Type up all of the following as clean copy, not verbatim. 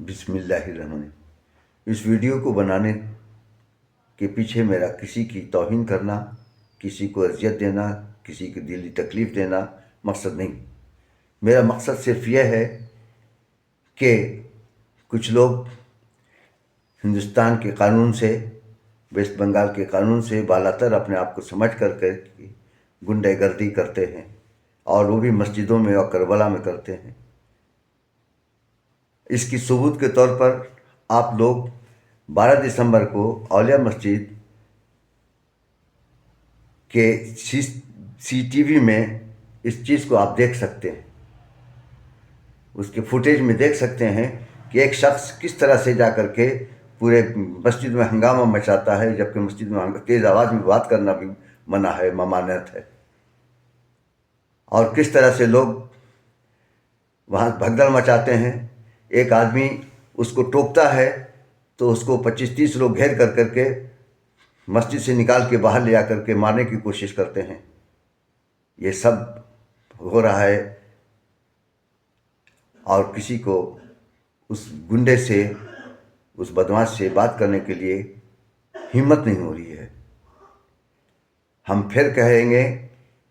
बिस्मिल्लाहिर्रहमानिर्रहीम। इस वीडियो को बनाने के पीछे मेरा किसी की तौहीन करना, किसी को अज़ियत देना, किसी को दिली तकलीफ़ देना मकसद नहीं। मेरा मकसद सिर्फ यह है कि कुछ लोग हिंदुस्तान के कानून से, वेस्ट बंगाल के कानून से बालातर अपने आप को समझ कर गुंडागर्दी करते हैं, और वो भी मस्जिदों में और करबला में करते हैं। इसकी सबूत के तौर पर आप लोग 12 दिसंबर को औलिया मस्जिद के CCTV में इस चीज़ को आप देख सकते हैं। उसके फुटेज में देख सकते हैं कि एक शख्स किस तरह से जा कर के पूरे मस्जिद में हंगामा मचाता है, जबकि मस्जिद में तेज़ आवाज़ में बात करना भी मना है, ममानत है। और किस तरह से लोग वहाँ भगदड़ मचाते हैं। एक आदमी उसको टोकता है तो उसको 25-30 लोग घेर कर करके मस्जिद से निकाल के बाहर ले आकर के मारने की कोशिश करते हैं। ये सब हो रहा है, और किसी को उस गुंडे से, उस बदमाश से बात करने के लिए हिम्मत नहीं हो रही है। हम फिर कहेंगे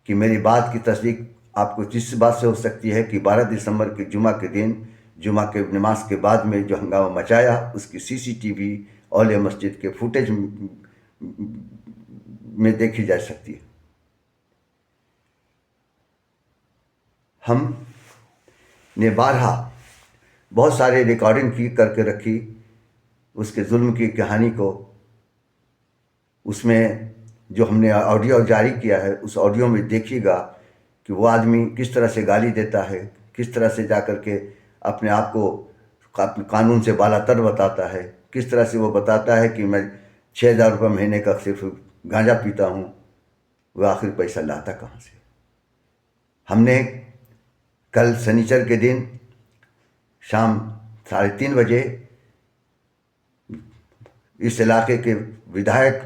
कि मेरी बात की तस्दीक आपको जिस बात से हो सकती है कि 12 दिसंबर के जुमा के दिन, जुमा के नमाज के बाद में जो हंगामा मचाया, उसकी CCTV औलिया मस्जिद के फुटेज में देखी जा सकती है। हम ने बारहा बहुत सारे रिकॉर्डिंग की करके रखी उसके जुल्म की कहानी को। उसमें जो हमने ऑडियो जारी किया है, उस ऑडियो में देखिएगा कि वो आदमी किस तरह से गाली देता है, किस तरह से जा कर के अपने आप को कानून से बालातर बताता है, किस तरह से वो बताता है कि मैं 6,000 रुपये महीने का सिर्फ गांजा पीता हूँ। वो आखिर पैसा लाता कहाँ से? हमने कल शनिचर के दिन शाम 3:30 बजे इस इलाके के विधायक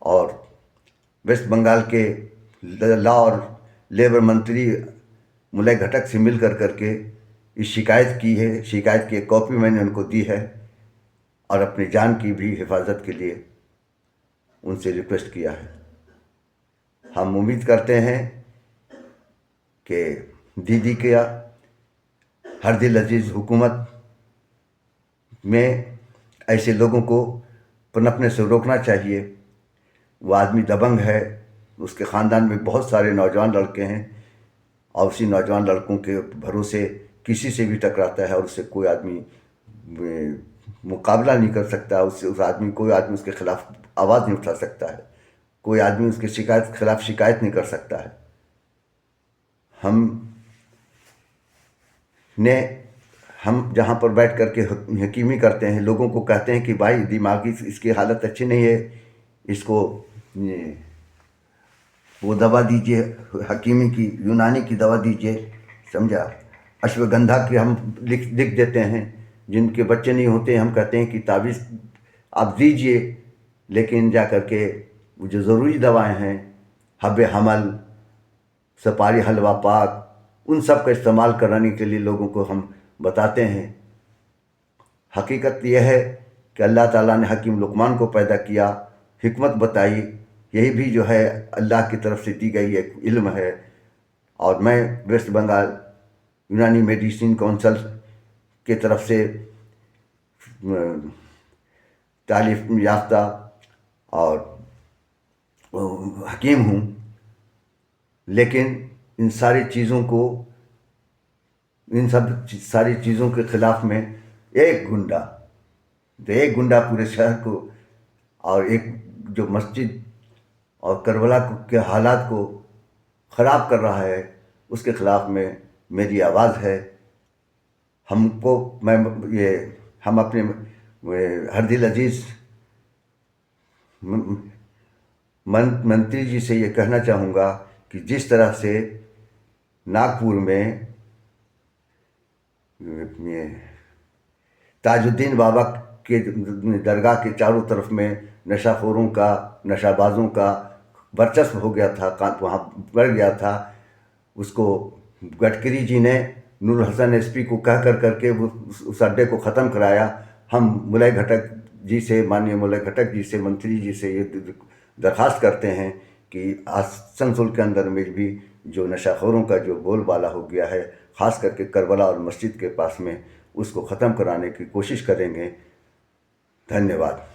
और वेस्ट बंगाल के लॉ और लेबर मंत्री मुलय घटक से मिल करके इस शिकायत की है। शिकायत की एक कॉपी मैंने उनको दी है, और अपनी जान की भी हिफाजत के लिए उनसे रिक्वेस्ट किया है। हम उम्मीद करते हैं कि दीदी के हरदिल अजीज़ हुकूमत में ऐसे लोगों को पनपने से रोकना चाहिए। वो आदमी दबंग है, उसके ख़ानदान में बहुत सारे नौजवान लड़के हैं, और उसी नौजवान लड़कों के भरोसे किसी से भी टकराता है, और उससे कोई आदमी मुकाबला नहीं कर सकता। उससे कोई आदमी उसके खिलाफ आवाज़ नहीं उठा सकता है, कोई आदमी उसके खिलाफ शिकायत नहीं कर सकता है। हम जहाँ पर बैठ करके हकीमी करते हैं, लोगों को कहते हैं कि भाई दिमागी इसकी हालत अच्छी नहीं है, इसको वो दवा दीजिए, हकीमी की, यूनानी की दवा दीजिए, समझा। अश्वगंधा की हम लिख देते हैं। जिनके बच्चे नहीं होते, हम कहते हैं कि ताबीज़ आप दीजिए, लेकिन जा कर के वो जो ज़रूरी दवाएं हैं, हब्बे हमल, सपारी हलवा पाक, उन सब का इस्तेमाल कराने के लिए लोगों को हम बताते हैं। हकीकत यह है कि अल्लाह ताला ने हकीम लुकमान को पैदा किया, हिकमत बताई। यही भी जो है अल्लाह की तरफ से दी गई एक इल्म है। और मैं वेस्ट बंगाल यूनानी मेडिसिन काउंसिल के तरफ से तालीफ याफ्ता और हकीम हूँ, लेकिन इन सारी चीज़ों के ख़िलाफ़ में एक गुंडा पूरे शहर को, और एक जो मस्जिद और करबला के हालात को ख़राब कर रहा है, उसके ख़िलाफ़ में मेरी आवाज़ है। हम अपने हरदिल अजीज़ मंत्री जी से ये कहना चाहूँगा कि जिस तरह से नागपुर में ताजुद्दीन बाबा के दरगाह के चारों तरफ में नशाखोरों का, नशाबाजों का वर्चस्व हो गया था, वहाँ बढ़ गया था, उसको गडकरी जी ने नूर हसन एसपी को कह कर करके वो उस अड्डे को ख़त्म कराया। हम मुलय घटक जी से, माननीय मुलय घटक जी से, मंत्री जी से ये दरख्वास्त करते हैं कि आसनसोल के अंदर में भी जो नशाखोरों का जो बोलबाला हो गया है, ख़ास करके करबला और मस्जिद के पास में, उसको ख़त्म कराने की कोशिश करेंगे। धन्यवाद।